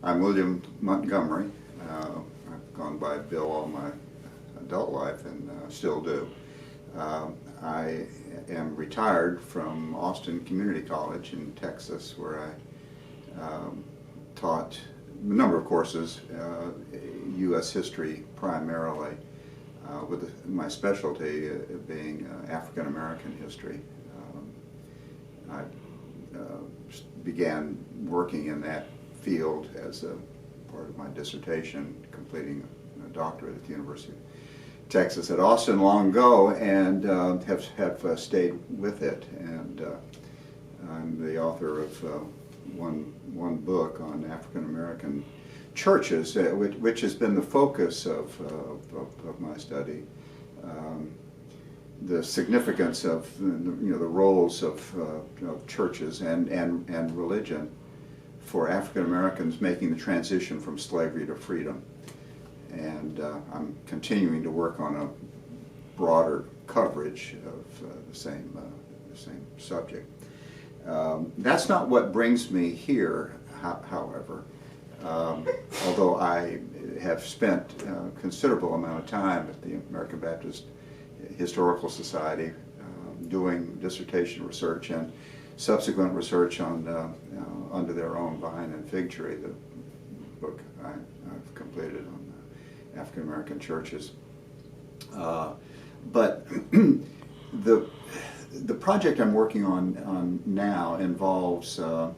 I'm William Montgomery. I've gone by Bill all my adult life and still do. I am retired from Austin Community College in Texas, where I taught a number of courses, U.S. history primarily, with my specialty being African American history. I began working in that field as a part of my dissertation, completing a doctorate at the University of Texas at Austin long ago, and have stayed with it. And I'm the author of one book on African American churches, which has been the focus of my study. The significance of the roles of churches and religion for African Americans making the transition from slavery to freedom. And I'm continuing to work on a broader coverage of the same subject. That's not what brings me here, however. Although I have spent a considerable amount of time at the American Baptist Historical Society doing dissertation research and subsequent research on Under Their Own Vine and Fig Tree, the book I've completed on African American churches. But the project I'm working on now involves a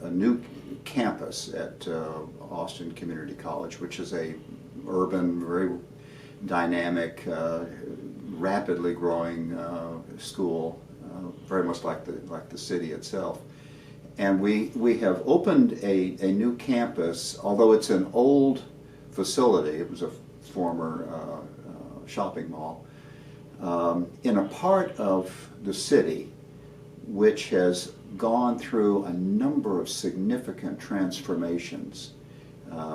new campus at Austin Community College, which is a urban, very dynamic, rapidly growing school, very much like the city itself. And we have opened a new campus, although it's an old facility. It was a former shopping mall, in a part of the city which has gone through a number of significant transformations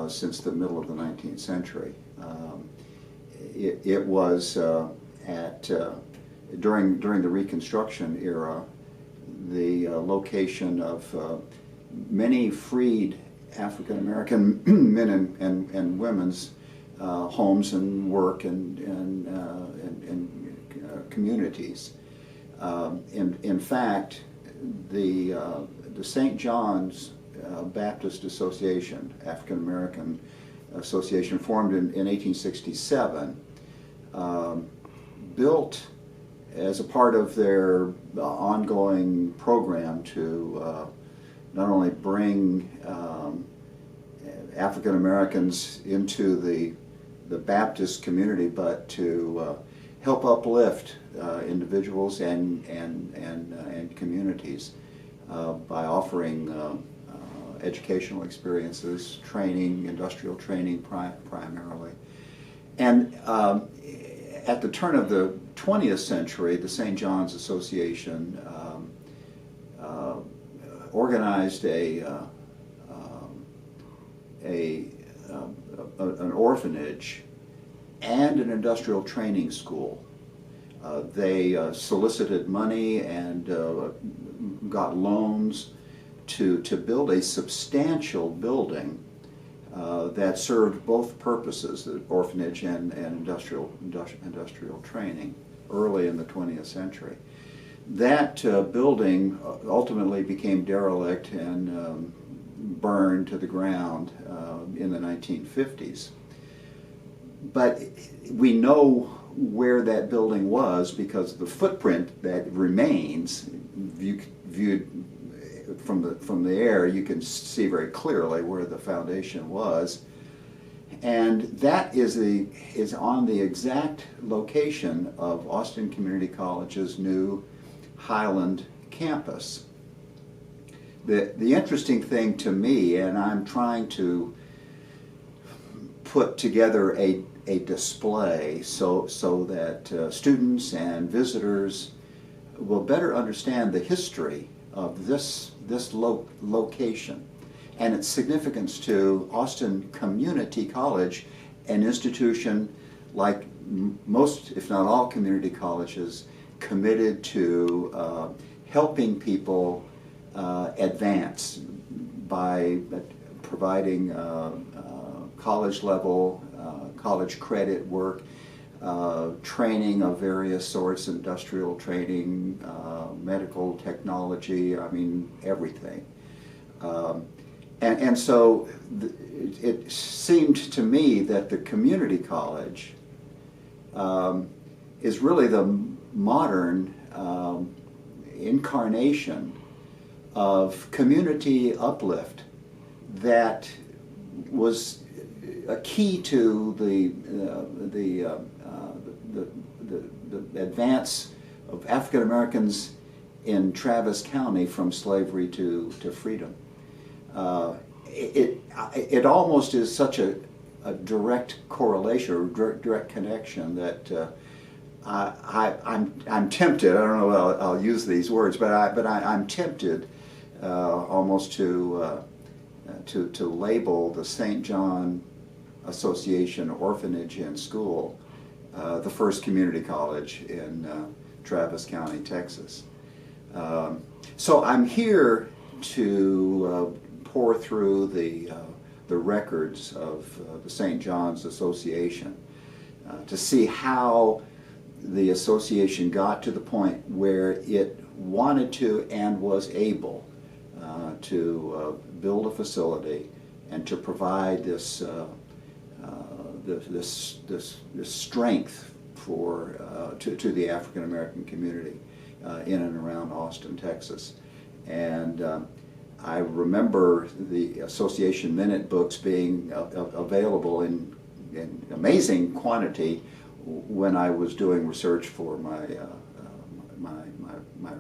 since the middle of the 19th century. It was during the Reconstruction era, the location of many freed African American men and women's homes and work and communities. In fact, the St. John's Baptist Association, African American Association, formed in 1867, built as a part of their ongoing program to not only bring African Americans into the Baptist community, but to help uplift individuals and communities by offering educational experiences, training, industrial training primarily. And at the turn of the 20th century, the St. John's Association organized an orphanage and an industrial training school. They solicited money and got loans to build a substantial building that served both purposes, the orphanage and industrial training, early in the 20th century. That building ultimately became derelict and burned to the ground in the 1950s. But we know where that building was because the footprint that remains, viewed from the air, you can see very clearly where the foundation was, and that is on the exact location of Austin Community College's new Highland campus. The interesting thing to me, and I'm trying to put together a display so that students and visitors will better understand the history of this location and its significance to Austin Community College, an institution like most, if not all, community colleges, committed to helping people advance by providing college level, college credit work, training of various sorts, industrial training, medical technology, I mean, everything. And so it seemed to me that the community college is really the modern incarnation of community uplift that was a key to the advance of African Americans in Travis County from slavery to freedom. It almost is such a direct correlation or direct connection that I'm tempted. I don't know if I'll use these words, but I'm tempted almost to label the St. John Association Orphanage and School the first community college in Travis County, Texas. So I'm here to pour through the records of the St. John's Association to see how the association got to the point where it wanted to and was able to build a facility and to provide this strength to the African American community in and around Austin, Texas. And I remember the association minute books being available in amazing quantity when I was doing research for my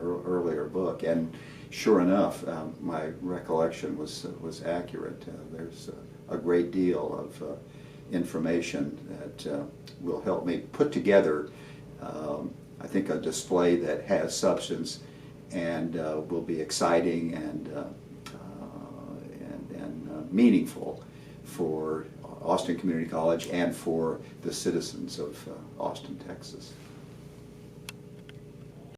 earlier book, and sure enough, my recollection was accurate. There's a great deal of information that will help me put together, I think, a display that has substance and will be exciting and meaningful for Austin Community College and for the citizens of Austin, Texas.